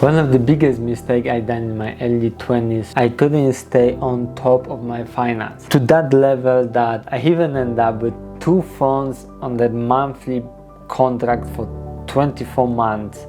One of the biggest mistakes I done in my early 20s, I couldn't stay on top of my finance to that level that I even ended up with 2 phones on the monthly contract for 24 months.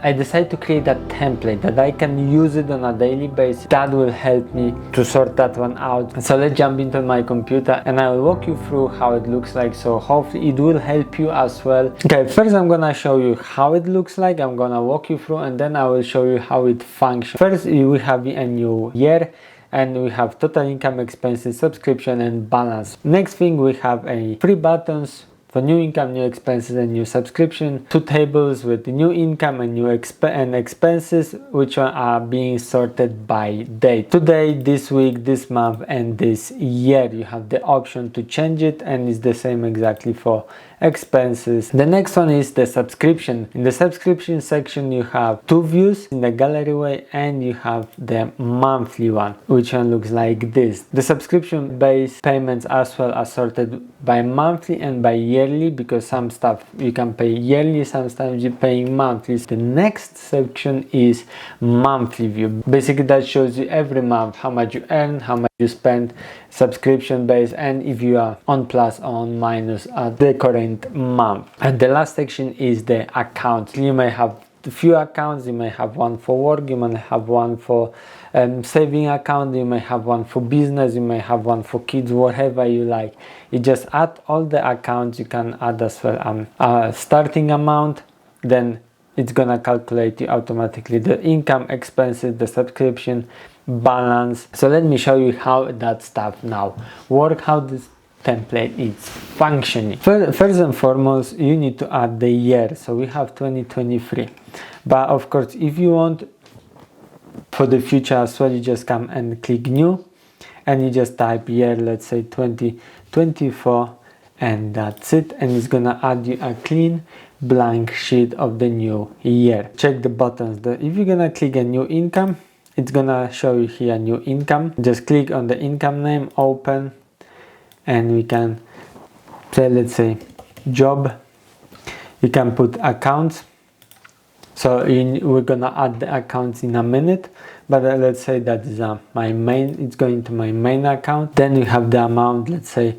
I decided to create a template that I can use it on a daily basis. That will help me to sort that one out. So let's jump into my computer and I will walk you through how it looks like. So hopefully it will help you as well. Okay, first I'm gonna show you how it looks like. I'm gonna walk you through and then I will show you how it functions. First we have a new year and we have total income, expenses, subscription and balance. Next thing we have a 3 buttons for new income, new expenses and new subscription, 2 tables with new income and new expenses, which are being sorted by date. Today, this week, this month and this year. You have the option to change it and it's the same exactly for expenses. The next one is the subscription. In the subscription section you have 2 views in the gallery way and you have the monthly one, which one looks like this. The subscription based payments as well are sorted by monthly and by yearly, because some stuff you can pay yearly, sometimes you're paying monthly. The next section is monthly view. Basically that shows you every month how much you earn, how much you spend, subscription based, and if you are on plus or on minus at the current month. And the last section is the accounts. You may have a few accounts, you may have one for work, you may have one for saving account, you may have one for business, you may have one for kids, whatever you like. You just add all the accounts. You can add as well a starting amount, then it's gonna calculate you automatically the income, expenses, the subscription, balance. So let me show you how that stuff now work, how this template is functioning. First and foremost, you need to add the year. So we have 2023, but of course if you want for the future as well, you just come and click new and you just type year, let's say 2024, and that's it, and it's gonna add you a clean blank sheet of the new year. Check the buttons. If you're gonna click a new income, it's gonna show you here new income. Just click on the income name, open, and we can say, let's say job. You can put accounts. So we're gonna add the accounts in a minute, but let's say that is my main, it's going to my main account. Then you have the amount, let's say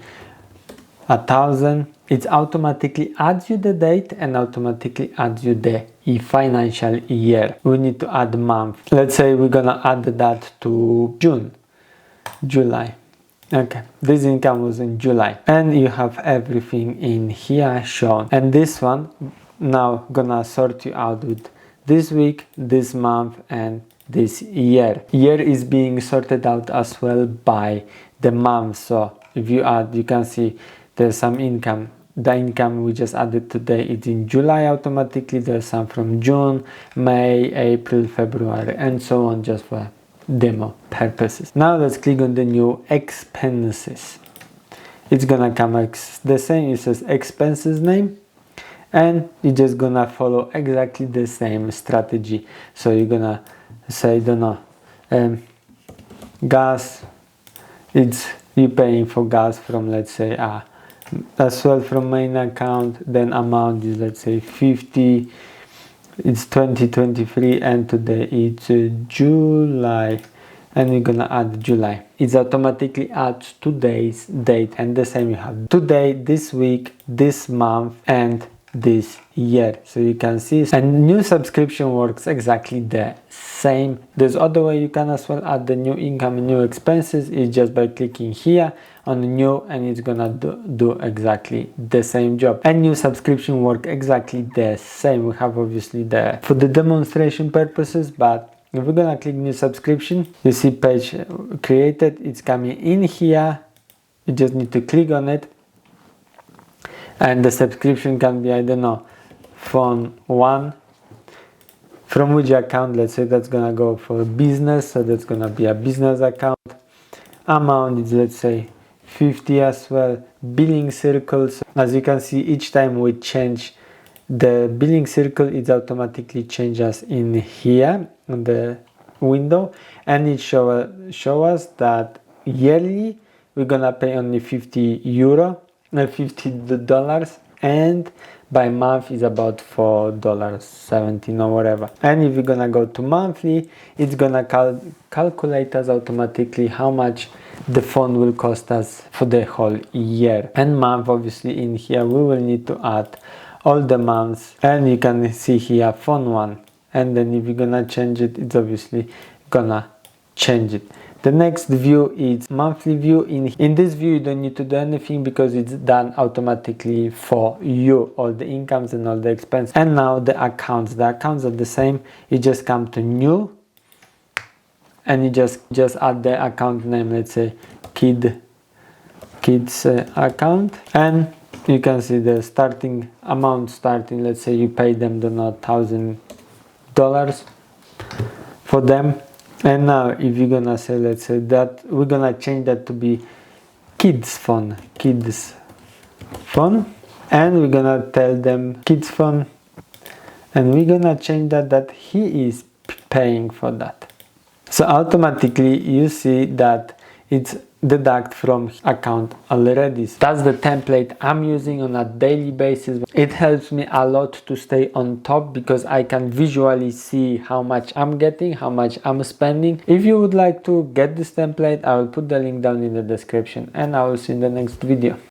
1,000. It automatically adds you the date and automatically adds you the financial year. We need to add month. Let's say we're gonna add that to July. Okay, this income was in July, and you have everything in here shown. And this one now gonna sort you out with this week, this month and this year. Year is being sorted out as well by the month. So if you add, you can see there's some income. The income we just added today is in July automatically. There's some from June, May, April, February and so on, just for demo purposes. Now let's click on the new expenses. It's gonna come the same. It says expenses name, and you're just gonna follow exactly the same strategy. So you're gonna say, don't know, gas, it's you paying for gas from, let's say as well from main account. Then amount is, let's say 50. It's 2023 and today it's July, and we're gonna add July. It's automatically adds today's date, and the same you have today, this week, this month and this year. So you can see, and new subscription works exactly the same. There's other way you can as well add the new income and new expenses. It's just by clicking here on new, and it's gonna do exactly the same job. And new subscription work exactly the same. We have obviously for the demonstration purposes, but if we're gonna click new subscription, you see page created. It's coming in here. You just need to click on it, and the subscription can be, I don't know, phone 1, from which account. Let's say that's gonna go for business, so that's gonna be a business account. Amount is, let's say 50 as well. Billing circles, as you can see, each time we change the billing circle, it automatically changes in here on the window, and it show us that yearly we're gonna pay only €50, $50, and by month is about $4.17 or whatever. And if you're gonna go to monthly, it's gonna calculate us automatically how much the phone will cost us for the whole year. And month, obviously in here we will need to add all the months, and you can see here phone one, and then if you're gonna change it, it's obviously gonna change it. The next view is monthly view. In this view you don't need to do anything because it's done automatically for you, all the incomes and all the expenses. And now the accounts are the same. You just come to new and you just add the account name, let's say kids account, and you can see the starting amount. Let's say you pay them $1,000 for them. And now if you're gonna say, let's say that we're gonna change that to be kids phone, and we're gonna tell them kids phone, and we're gonna change that he is paying for that. So automatically you see that it's deduct from account already. That's the template I'm using on a daily basis. It helps me a lot to stay on top because I can visually see how much I'm getting, how much I'm spending. If you would like to get this template, I will put the link down in the description, and I will see you in the next video.